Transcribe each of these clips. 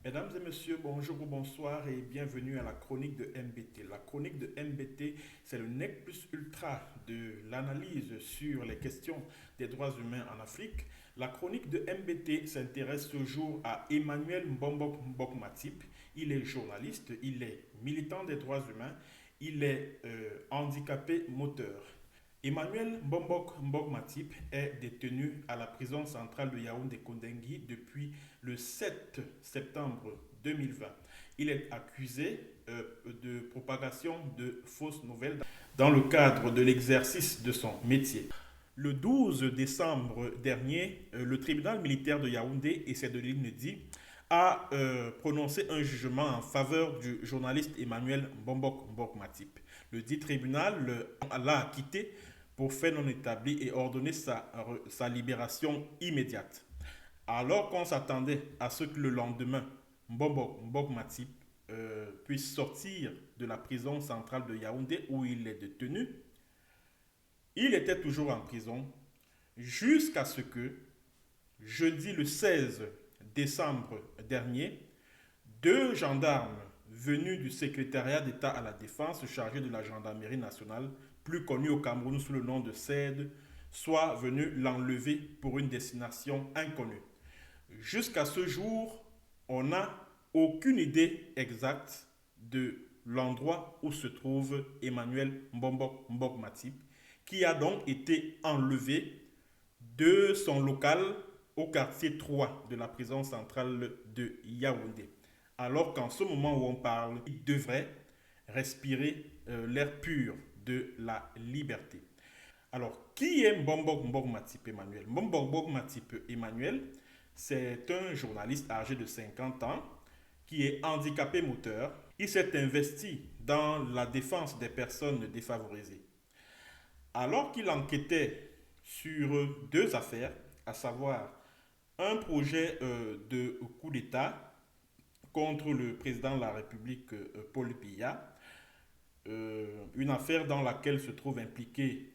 Mesdames et messieurs, bonjour ou bonsoir et bienvenue à la chronique de MBT. La chronique de MBT, c'est le nec plus ultra de l'analyse sur les questions des droits humains en Afrique. La chronique de MBT s'intéresse toujours à Emmanuel Mbombok Mbok Matip. Il est journaliste, il est militant des droits humains, il est handicapé moteur. Emmanuel Mbombok Mbok Matip est détenu à la prison centrale de Yaoundé-Kondengui depuis le 7 septembre 2020. Il est accusé de propagation de fausses nouvelles dans le cadre de l'exercice de son métier. Le 12 décembre dernier, le tribunal militaire de Yaoundé, et c'est de l'INEDI, a prononcé un jugement en faveur du journaliste Emmanuel Mbombok Mbok Matip. Le dit tribunal l'a acquitté pour fait non établi et ordonné sa libération immédiate. Alors qu'on s'attendait à ce que le lendemain, Mbok Matip puisse sortir de la prison centrale de Yaoundé où il est détenu, il était toujours en prison jusqu'à ce que, jeudi le 16 décembre dernier, deux gendarmes venus du secrétariat d'État à la Défense chargés de la gendarmerie nationale, plus connu au Cameroun sous le nom de CED, soient venus l'enlever pour une destination inconnue. Jusqu'à ce jour, on n'a aucune idée exacte de l'endroit où se trouve Emmanuel Mbombok Mbok Matip, qui a donc été enlevé de son local au quartier 3 de la prison centrale de Yaoundé. Alors qu'en ce moment où on parle, il devrait respirer l'air pur de la liberté. Alors, qui est Mbombok Mbok Matip Emmanuel? Mbombok Mbok Matip Emmanuel, c'est un journaliste âgé de 50 ans qui est handicapé moteur. Il s'est investi dans la défense des personnes défavorisées. Alors qu'il enquêtait sur deux affaires, à savoir un projet de coup d'État contre le président de la République Paul Biya, une affaire dans laquelle se trouve impliqué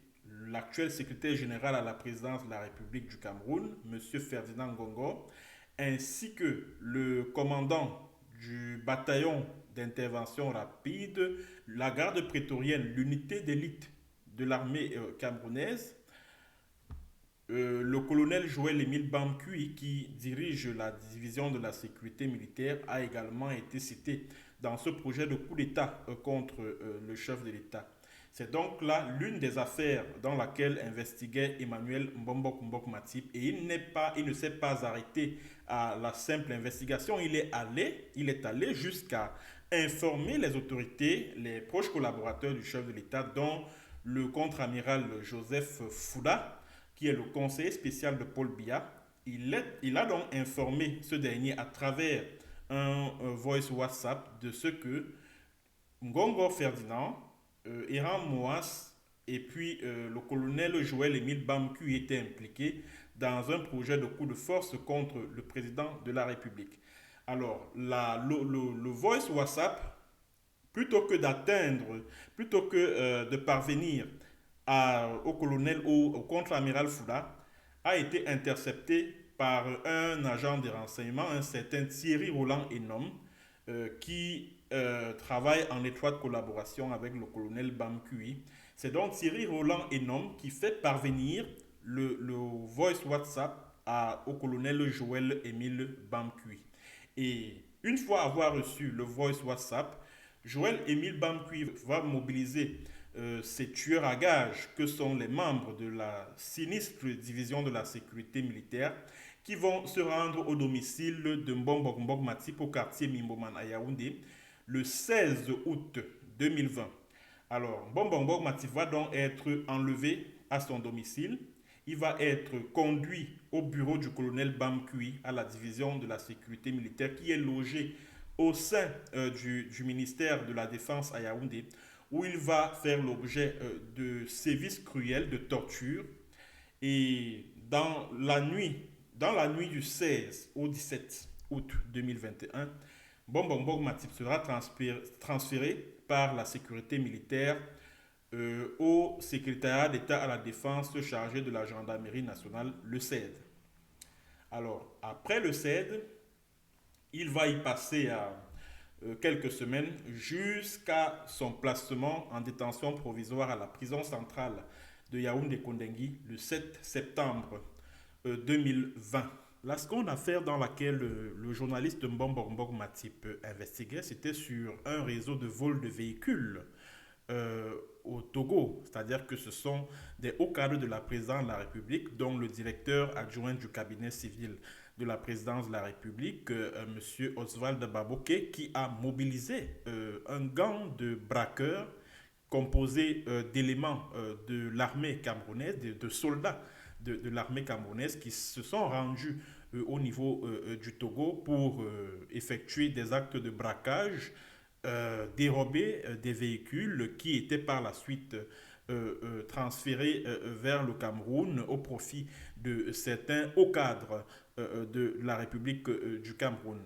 l'actuel secrétaire général à la présidence de la République du Cameroun, M. Ferdinand Ngongo, ainsi que le commandant du bataillon d'intervention rapide, la garde prétorienne, l'unité d'élite de l'armée camerounaise, le colonel Joël Émile Bamkui, qui dirige la division de la sécurité militaire, a également été cité dans ce projet de coup d'État contre le chef de l'État. C'est donc là l'une des affaires dans laquelle investiguait Emmanuel Mbombok Mbok Matip, et il ne s'est pas arrêté à la simple investigation. Il est allé jusqu'à informer les autorités, les proches collaborateurs du chef de l'État, dont le contre-amiral Joseph Fouda, qui est le conseiller spécial de Paul Biya. Il a donc informé ce dernier à travers un voice WhatsApp de ce que Ngongo Ferdinand, Eran Moas et puis le colonel Joël Émile Bamku étaient impliqués dans un projet de coup de force contre le président de la République. Alors, le voice WhatsApp, plutôt que de parvenir au colonel ou au contre-amiral Fouda, a été intercepté par un agent de renseignement, un certain Thierry Roland Enom, qui travaille en étroite collaboration avec le colonel Bamkui. C'est donc Thierry Roland Enom qui fait parvenir le voice WhatsApp au colonel Joël Émile Bamkui. Et une fois avoir reçu le voice WhatsApp, Joël Émile Bamkui va mobiliser ces tueurs à gages que sont les membres de la sinistre division de la sécurité militaire qui vont se rendre au domicile de Mbombok Mbok Matip au quartier Mimboman à Yaoundé le 16 août 2020. Alors, Mbombok Mbok Matip va donc être enlevé à son domicile. Il va être conduit au bureau du colonel Bamkui à la division de la sécurité militaire qui est logée au sein du ministère de la Défense à Yaoundé, où il va faire l'objet de sévices cruels, de torture. Et dans la nuit du 16 au 17 août 2021, Bongbong Matip sera transféré par la sécurité militaire au secrétariat d'État à la défense chargé de la gendarmerie nationale, le CED. Alors, après le CED, il va y passer quelques semaines jusqu'à son placement en détention provisoire à la prison centrale de Yaoundé-Kondengui le 7 septembre 2020. La seconde affaire dans laquelle le journaliste Mbombo Matip investiguait, c'était sur un réseau de vol de véhicules au Togo. C'est-à-dire que ce sont des hauts cadres de la présidence de la République, dont le directeur adjoint du cabinet civil de la présidence de la République, M. Oswald Baboke, qui a mobilisé un gang de braqueurs composé d'éléments de l'armée camerounaise, de soldats de l'armée camerounaise qui se sont rendus au niveau du Togo pour effectuer des actes de braquage, dérober des véhicules qui étaient par la suite transférés vers le Cameroun au profit de certains hauts cadres de la République du Cameroun.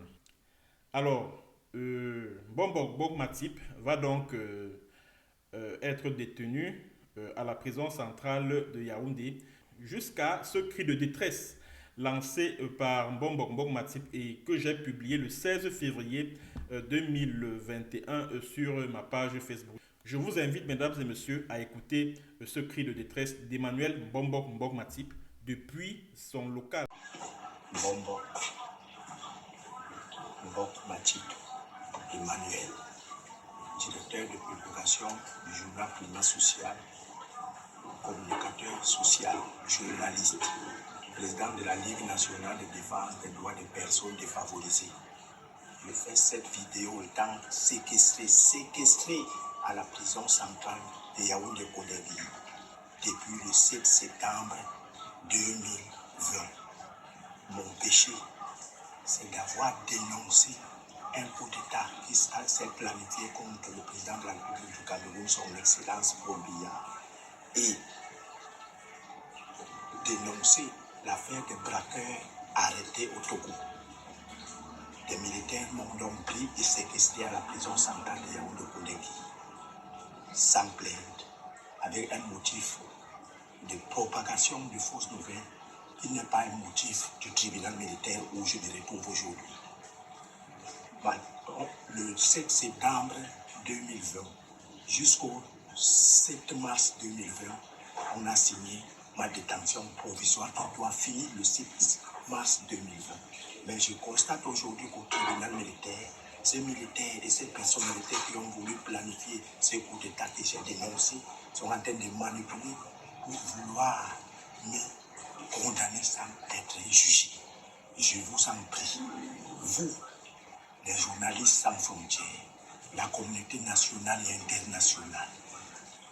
Alors, Bongbong Matip va donc être détenu à la prison centrale de Yaoundé jusqu'à ce cri de détresse lancé par Bongbong Matip et que j'ai publié le 16 février 2021 sur ma page Facebook. Je vous invite, mesdames et messieurs, à écouter ce cri de détresse d'Emmanuel Bongbong Matip depuis son local. Bongbong Matip, Emmanuel, directeur de publication du journal Climat Social, communicateur social, journaliste, président de la Ligue nationale de défense des droits des personnes défavorisées. Je fais cette vidéo étant séquestré à la prison centrale de Yaoundé-Kondengui depuis le 7 septembre 2020. Mon péché, c'est d'avoir dénoncé un coup d'État qui s'est planifié contre le président de la République du Cameroun, son Excellence Paul Biya, et dénoncer l'affaire des braqueurs arrêtés au Togo. Des militaires m'ont donc pris et séquestré à la prison centrale de Yaoundé-Kondengui, sans plainte, avec un motif de propagation de fausses nouvelles qui n'est pas un motif du tribunal militaire où je me retrouve aujourd'hui. Le 7 septembre 2020 jusqu'au 7 mars 2020, on a signé ma détention provisoire qui doit finir le 7 mars 2020. Mais je constate aujourd'hui qu'au tribunal militaire, ces militaires et ces personnalités qui ont voulu planifier ces coups d'État que j'ai dénoncés sont en train de manipuler pour vouloir me condamner sans être jugé. Je vous en prie, vous, les journalistes sans frontières, la communauté nationale et internationale,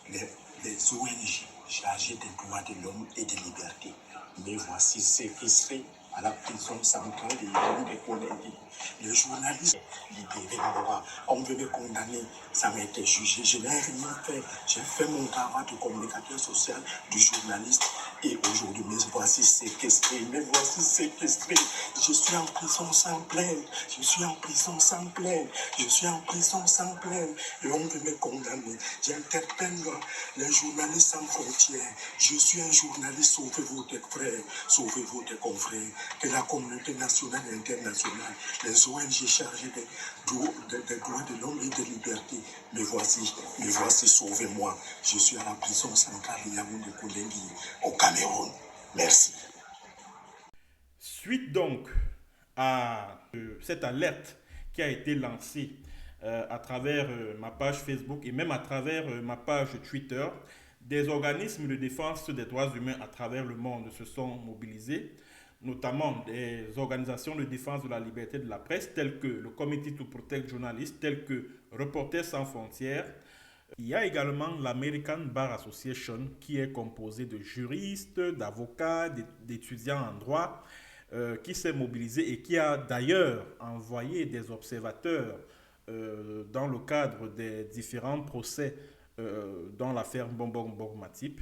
les ONG chargées des droits de l'homme et des libertés, mais voici séquestrés à la prison centrale de Yaoundé-Kondengui. Les journalistes libérés, on veut me condamner sans être jugé. Je n'ai rien fait. J'ai fait mon travail de communicateur social, de journaliste. Et aujourd'hui, me voici séquestré. Je suis en prison sans plainte. Je suis en prison sans plainte. Et on veut me condamner. J'interpelle les journalistes sans frontières. Je suis un journaliste. Sauvez-vous des frères. Sauvez-vous des confrères. Que la communauté nationale et internationale, les ONG chargées des droits de l'homme et des libertés, me voici, sauvez-moi. Je suis à la prison centrale de Yaoundé-Kondengui, au Cameroun. Merci. Suite donc à cette alerte qui a été lancée à travers ma page Facebook et même à travers ma page Twitter, des organismes de défense des droits humains à travers le monde se sont mobilisés, notamment des organisations de défense de la liberté de la presse, telles que le Committee to Protect Journalists, telles que Reporters sans frontières. Il y a également l'American Bar Association, qui est composée de juristes, d'avocats, d'étudiants en droit, qui s'est mobilisé et qui a d'ailleurs envoyé des observateurs dans le cadre des différents procès dans l'affaire Mbongo Matip,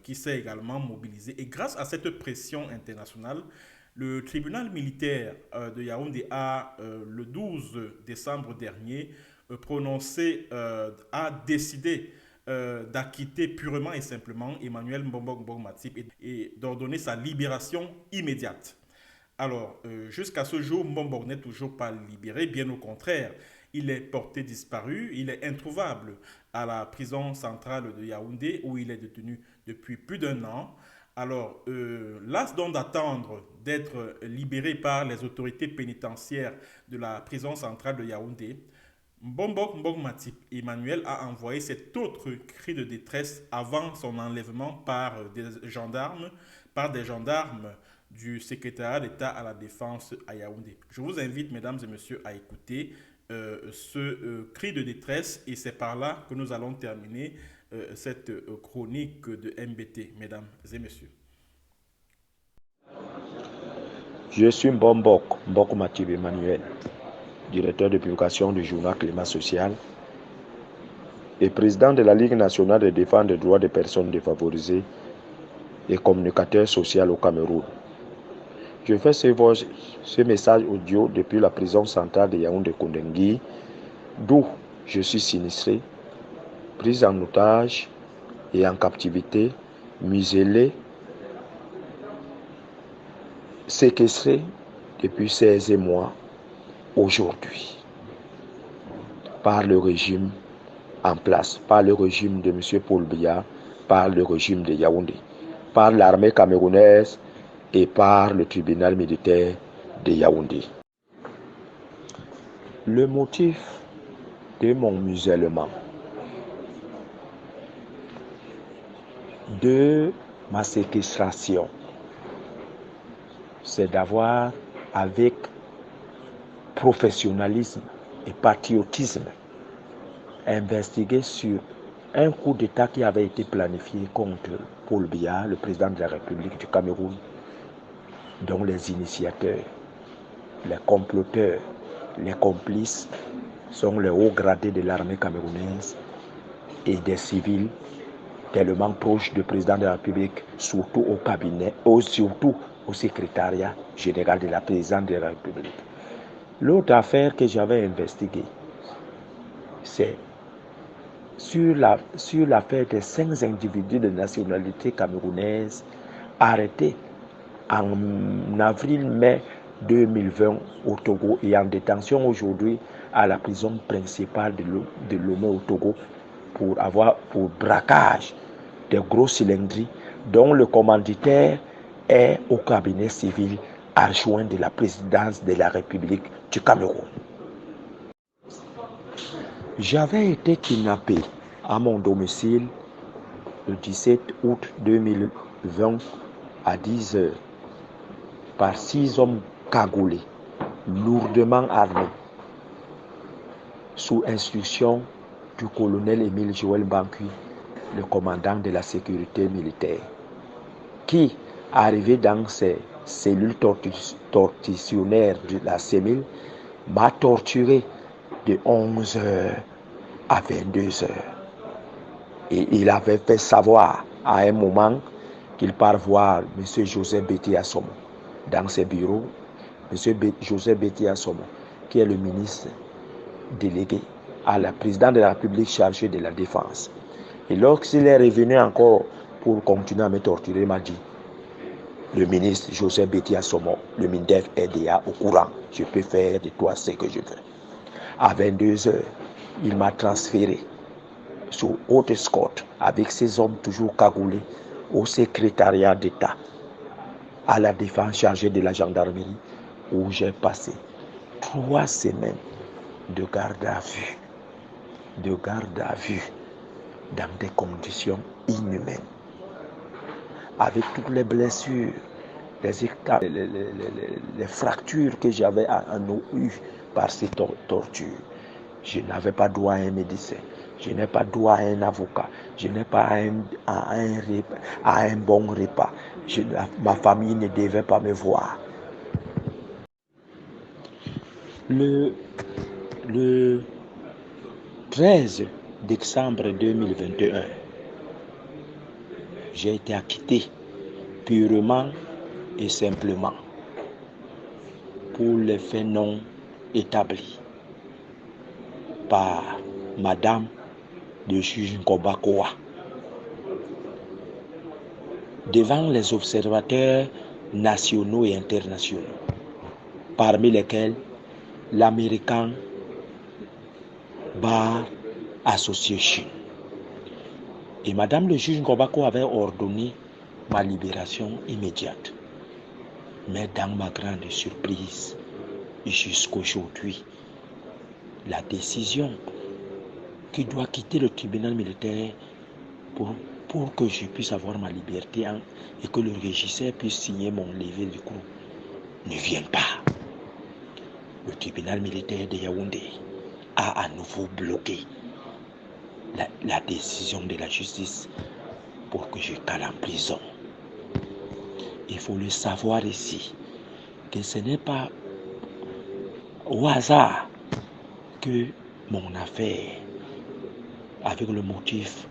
qui s'est également mobilisé. Et grâce à cette pression internationale, le tribunal militaire de Yaoundé a, le 12 décembre dernier, a décidé d'acquitter purement et simplement Emmanuel Mbongo Matip et d'ordonner sa libération immédiate. Alors, jusqu'à ce jour, Mbongo n'est toujours pas libéré, bien au contraire. Il est porté disparu, il est introuvable à la prison centrale de Yaoundé où il est détenu depuis plus d'un an. Alors, las donc d'attendre d'être libéré par les autorités pénitentiaires de la prison centrale de Yaoundé, Mbongo Matip Emmanuel a envoyé cet autre cri de détresse avant son enlèvement par des gendarmes du secrétariat d'État à la défense à Yaoundé. Je vous invite, mesdames et messieurs, à écouter ce cri de détresse et c'est par là que nous allons terminer cette chronique de MBT, mesdames et messieurs. Je suis Mbongo Matip Emmanuel, directeur de publication du journal Climat Social et président de la Ligue nationale de défense des droits des personnes défavorisées et communicateur social au Cameroun. Je fais ce message audio depuis la prison centrale de Yaoundé-Kondengui, d'où je suis sinistré, pris en otage et en captivité, muselé, séquestré depuis 16 mois aujourd'hui par le régime en place, par le régime de M. Paul Biya, par le régime de Yaoundé, par l'armée camerounaise et par le tribunal militaire de Yaoundé. Le motif de mon musellement, de ma séquestration, c'est d'avoir, avec professionnalisme et patriotisme, investigué sur un coup d'État qui avait été planifié contre Paul Biya, le président de la République du Cameroun, dont les initiateurs, les comploteurs, les complices sont les hauts gradés de l'armée camerounaise et des civils tellement proches du président de la République, surtout au cabinet, surtout au secrétariat général de la présidente de la République. L'autre affaire que j'avais investiguée, c'est sur l'affaire des 5 individus de nationalité camerounaise arrêtés en avril-mai 2020 au Togo et en détention aujourd'hui à la prison principale de Lomé au Togo pour braquage de gros cylindries dont le commanditaire est au cabinet civil adjoint de la présidence de la République du Cameroun. J'avais été kidnappé à mon domicile le 17 août 2020 à 10 h par 6 hommes cagoulés, lourdement armés, sous instruction du colonel Émile Joël Bankui, le commandant de la sécurité militaire, qui, arrivé dans ses cellules tortionnaires de la CEMIL, m'a torturé de 11 h à 22 h. Et il avait fait savoir à un moment qu'il part voir M. Joseph Betty Assomo dans ses bureaux. M. Joseph Betty Assomo, qui est le ministre délégué à la présidente de la République chargée de la défense. Et lorsqu'il est revenu encore pour continuer à me torturer, il m'a dit: le ministre Joseph Betty Assomo, le MINDEF RDA au courant, je peux faire de toi ce que je veux. À 22 h, il m'a transféré sous haute escorte avec ces hommes toujours cagoulés au secrétariat d'État à la défense chargée de la gendarmerie, où j'ai passé 3 semaines de garde à vue dans des conditions inhumaines, avec toutes les blessures, les fractures que j'avais eues par ces tortures. Je n'avais pas droit à un médecin, je n'ai pas droit à un avocat, je n'ai pas à un bon repas. Ma famille ne devait pas me voir. Le 13 décembre 2021, j'ai été acquitté purement et simplement pour les faits non établis par Madame le juge Ngobakoa devant les observateurs nationaux et internationaux, parmi lesquels l'American Bar Association. Et Madame le juge Ngobakoa avait ordonné ma libération immédiate. Mais dans ma grande surprise, jusqu'aujourd'hui, la décision qui doit quitter le tribunal militaire pour que je puisse avoir ma liberté et que le régisseur puisse signer mon levé du coup ne vient pas. Le tribunal militaire de Yaoundé a à nouveau bloqué la décision de la justice pour que je cale en prison. Il faut le savoir ici, que ce n'est pas au hasard que mon affaire, avec le motif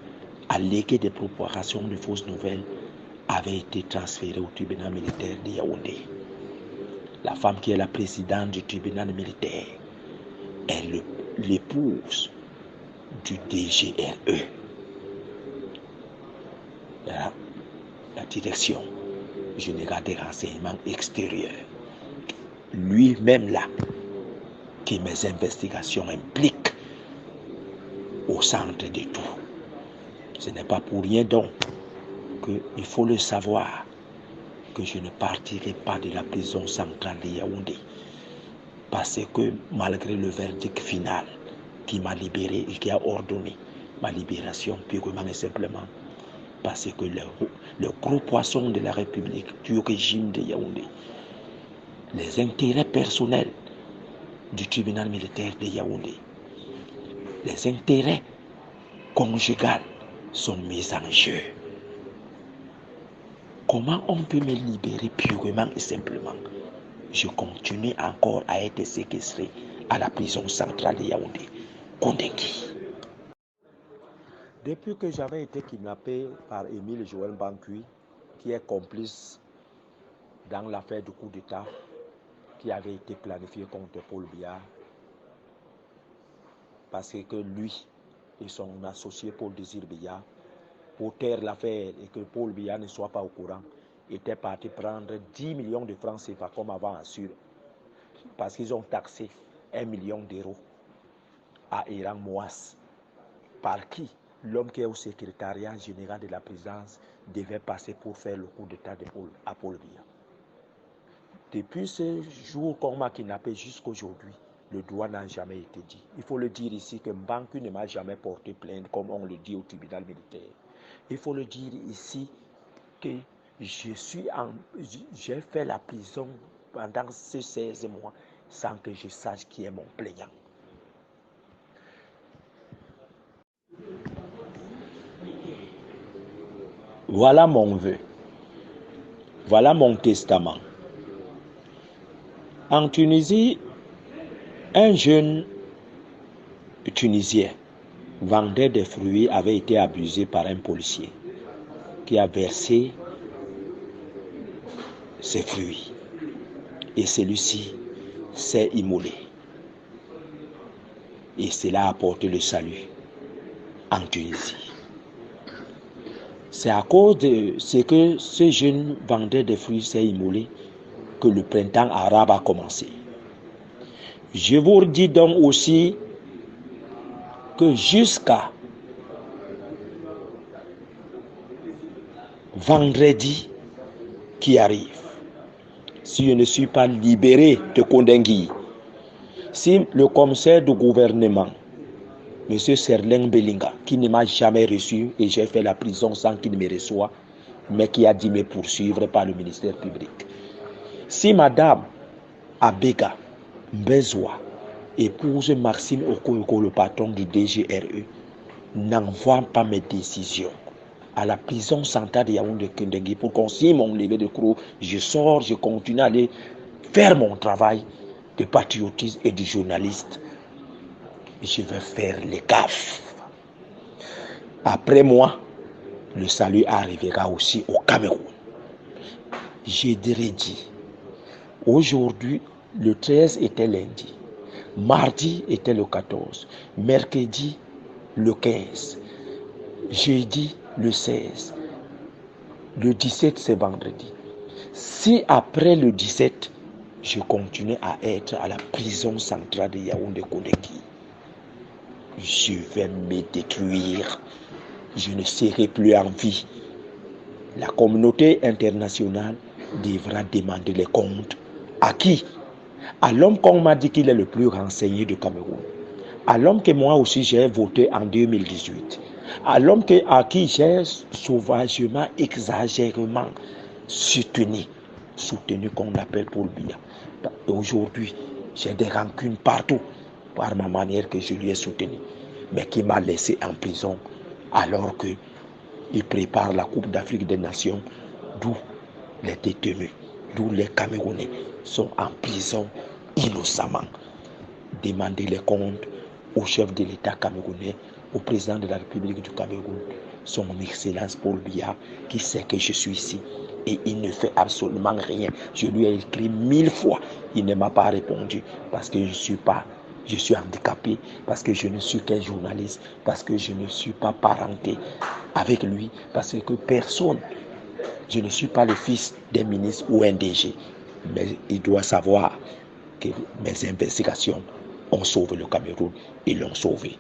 allégué des propagations de fausses nouvelles, avait été transférée au tribunal militaire de Yaoundé. La femme qui est la présidente du tribunal militaire est l'épouse du DGRE. La direction générale des renseignements extérieurs, lui-même là, que mes investigations impliquent au centre de tout. Ce n'est pas pour rien donc qu'il faut le savoir que je ne partirai pas de la prison centrale de Yaoundé, parce que malgré le verdict final qui m'a libéré et qui a ordonné ma libération purement et simplement, parce que le gros poisson de la République, du régime de Yaoundé, les intérêts personnels du tribunal militaire de Yaoundé, les intérêts conjugaux sont mis en jeu. Comment on peut me libérer purement et simplement? Je continue encore à être séquestré à la prison centrale de Yaoundé, Kondengui. Depuis que j'avais été kidnappé par Émile Joël Bankui, qui est complice dans l'affaire du coup d'État qui avait été planifié contre Paul Biya, parce que lui et son associé Paul Désir Biya, pour taire l'affaire et que Paul Biya ne soit pas au courant, était parti prendre 10 millions de francs CFA comme avant assuré, parce qu'ils ont taxé 1 million d'euros à Iran Moas, par qui l'homme qui est au secrétariat général de la présidence devait passer pour faire le coup d'État à Paul Biya. Depuis ce jour qu'on m'a kidnappé jusqu'aujourd'hui, le droit n'a jamais été dit. Il faut le dire ici que Mbanku ne m'a jamais porté plainte comme on le dit au tribunal militaire. Il faut le dire ici que j'ai fait la prison pendant ces 16 mois sans que je sache qui est mon plaignant. Voilà mon vœu. Voilà mon testament. En Tunisie, un jeune Tunisien vendeur de fruits avait été abusé par un policier qui a versé ses fruits. Et celui-ci s'est immolé. Et cela a apporté le salut en Tunisie. C'est à cause de ce que ce jeune vendeur de fruits s'est immolé que le printemps arabe a commencé. Je vous dis donc aussi que jusqu'à vendredi qui arrive, si je ne suis pas libéré de Kondengui, si le commissaire du gouvernement, M. Serlin Belinga, qui ne m'a jamais reçu et j'ai fait la prison sans qu'il me reçoive, mais qui a dit me poursuivre par le ministère public, si Madame Abega Mbezoua, épouse Maxime Okoyoko, le patron du DGRE, n'envoie pas mes décisions à la prison centrale de Yaoundé Kondengui pour qu'on signe mon levé de croix, je sors, je continue à aller faire mon travail de patriotisme et de journaliste. Je vais faire les gaffes. Après moi, le salut arrivera aussi au Cameroun. J'ai dit, aujourd'hui, le 13 était lundi, mardi était le 14, mercredi le 15, jeudi le 16, le 17 c'est vendredi. Si après le 17, je continue à être à la prison centrale de Yaoundé-Konakry, je vais me détruire. Je ne serai plus en vie. La communauté internationale devra demander les comptes. À qui? À l'homme qu'on m'a dit qu'il est le plus renseigné du Cameroun. À l'homme que moi aussi j'ai voté en 2018. À l'homme à qui j'ai sauvagement, exagérément soutenu qu'on appelle Paul Biya. Aujourd'hui, j'ai des rancunes partout par ma manière que je lui ai soutenu, mais qui m'a laissé en prison alors qu'il prépare la Coupe d'Afrique des Nations, d'où les détenus, d'où les Camerounais sont en prison innocemment. Demandez les comptes au chef de l'État camerounais, au président de la République du Cameroun, son Excellence Paul Biya, qui sait que je suis ici et il ne fait absolument rien. Je lui ai écrit 1000 fois, il ne m'a pas répondu parce que je suis handicapé, parce que je ne suis qu'un journaliste, parce que je ne suis pas parenté avec lui, parce que personne, je ne suis pas le fils d'un ministre ou un DG, mais il doit savoir que mes investigations ont sauvé le Cameroun et l'ont sauvé.